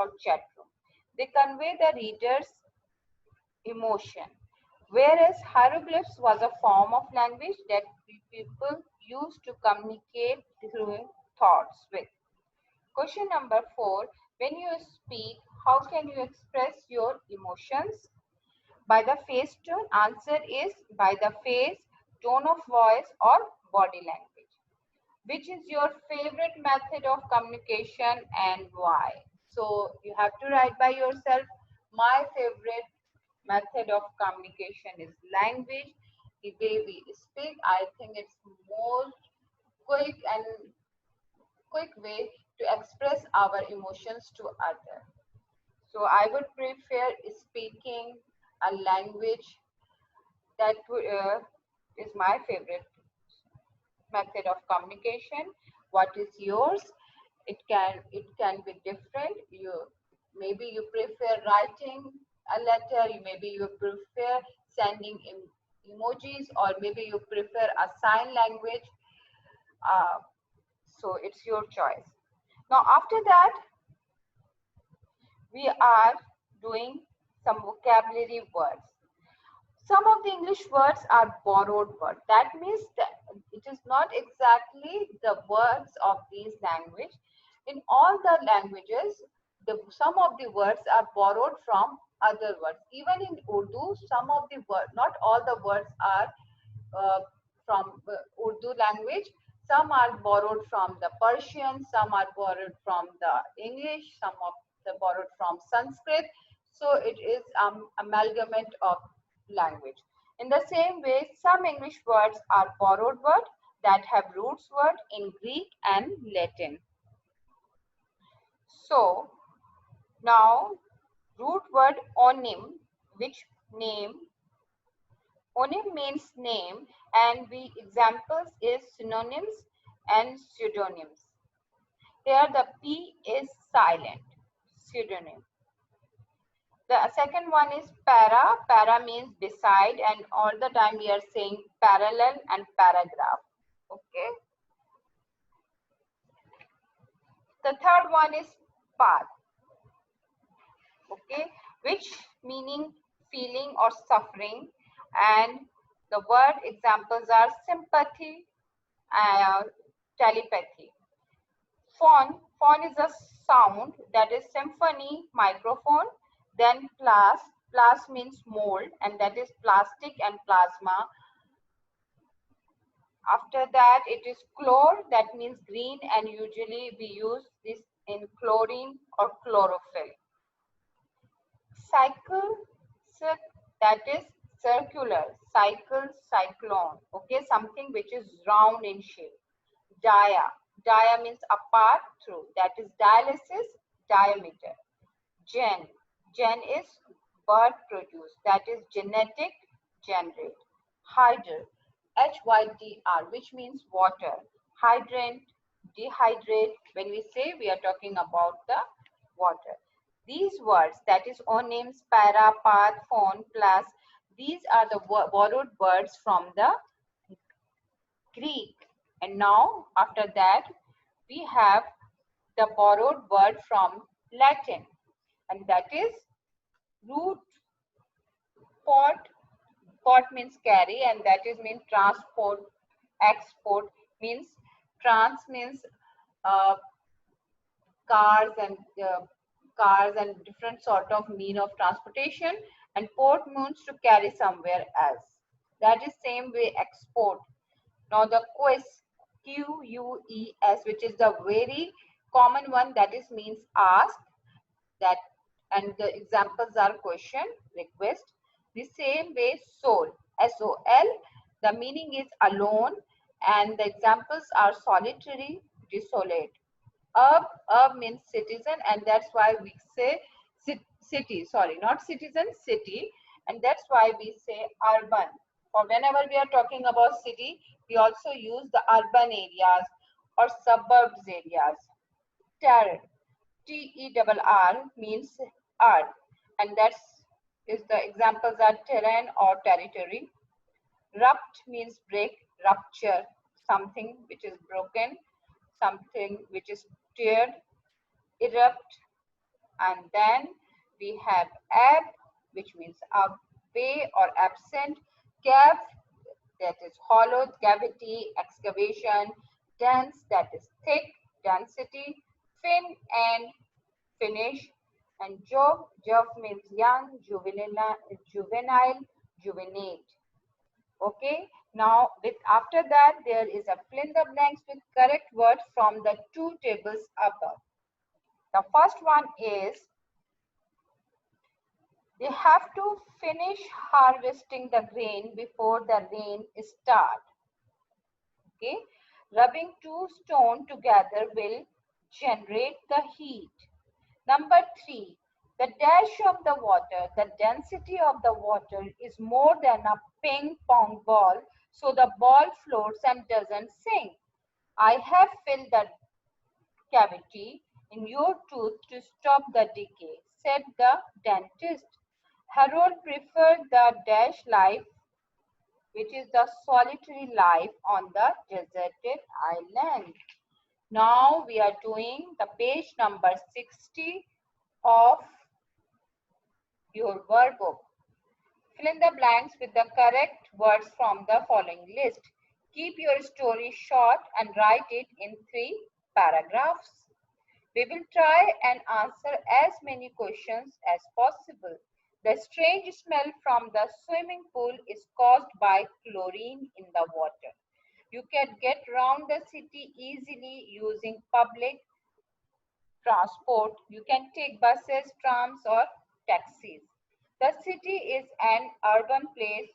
or chat room. They convey the reader's emotion. Whereas hieroglyphs was a form of language that people used to communicate through thoughts with. Question number 4. When you speak, how can you express your emotions? By the face tone. Answer is by the face, tone of voice, or body language. Which is your favorite method of communication and why? So you have to write by yourself. My favorite method of communication is language. The way we speak, I think it's more quick way to express our emotions to others. So I would prefer speaking a language that is my favorite method of communication. What is yours? It can be different. Maybe you prefer writing a letter, maybe you prefer sending emojis, or maybe you prefer a sign language. uh, so it's your choice. Now after that, we are doing some vocabulary words. Some of the English words are borrowed words. That means that it is not exactly the words of these language. In all the languages, some of the words are borrowed from other words. Even in Urdu, some of the words, not all the words are from Urdu language. Some are borrowed from the Persian, some are borrowed from the English, some of the borrowed from Sanskrit. So it is amalgamate of language. In the same way, some English words are borrowed words that have roots word in Greek and Latin. So now root word onym, which name. Onym means name, and we examples is synonyms and pseudonyms. Here the P is silent, pseudonym. The second one is para. Para means beside, and all the time we are saying parallel and paragraph. Okay. The third one is path. Okay, which meaning feeling or suffering, and the word examples are sympathy, telepathy. Phone is a sound, that is symphony, microphone. Then plas means mold, and that is plastic and plasma. After that, it is chlor, that means green, and usually we use this in chlorine or chlorophyll. Cycle, that is circular, cycle, cyclone. Okay, something which is round in shape. Dia means apart, through, that is dialysis, diameter. Gen is birth produce, that is genetic, generate. Hydr, HYDR, which means water. Hydrant, dehydrate. When we say, we are talking about the water. These words, that is onyms, para, path, phone, plus, these are the borrowed words from the Greek. And now after that, we have the borrowed word from Latin, and that is root. Port. Port means carry, and that is mean transport. Export means trans means uh, cars and different sort of mean of transportation, and port means to carry somewhere else. That is same way export. Now the quiz, QUES, which is the very common one, that is means ask, that, and the examples are question, request. The same way soul, SOL, the meaning is alone, and the examples are solitary, desolate. Urb means citizen, and that's why we say city, sorry, not citizen, city, and that's why we say urban. For whenever we are talking about city, we also use the urban areas or suburbs areas. Terror, TERR means earth, and that's is the examples are terrain or territory. Rupt means break, rupture, something which is broken, something which is teared. Erupt, And then we have ab, which means away or absent. Cave, that is hollowed cavity, excavation. Dense, that is thick, density. Fin and finish. And jove means young, juvenile, juvenate. Okay, now with after that there is a fill in the blanks with correct words from the two tables above. The first one is they have to finish harvesting the grain before the rain starts. Okay, rubbing two stones together will generate the heat. Number 3, the dash of the water, the density of the water is more than a ping pong ball, so the ball floats and doesn't sink. I have filled the cavity in your tooth to stop the decay, said the dentist. Harold preferred the dash life, which is the solitary life on the deserted island. Now we are doing the page number 60 of your workbook. Fill in the blanks with the correct words from the following list. Keep your story short and write it in 3 paragraphs. We will try and answer as many questions as possible. The strange smell from the swimming pool is caused by chlorine in the water. You can get around the city easily using public transport. You can take buses, trams, or taxis. The city is an urban place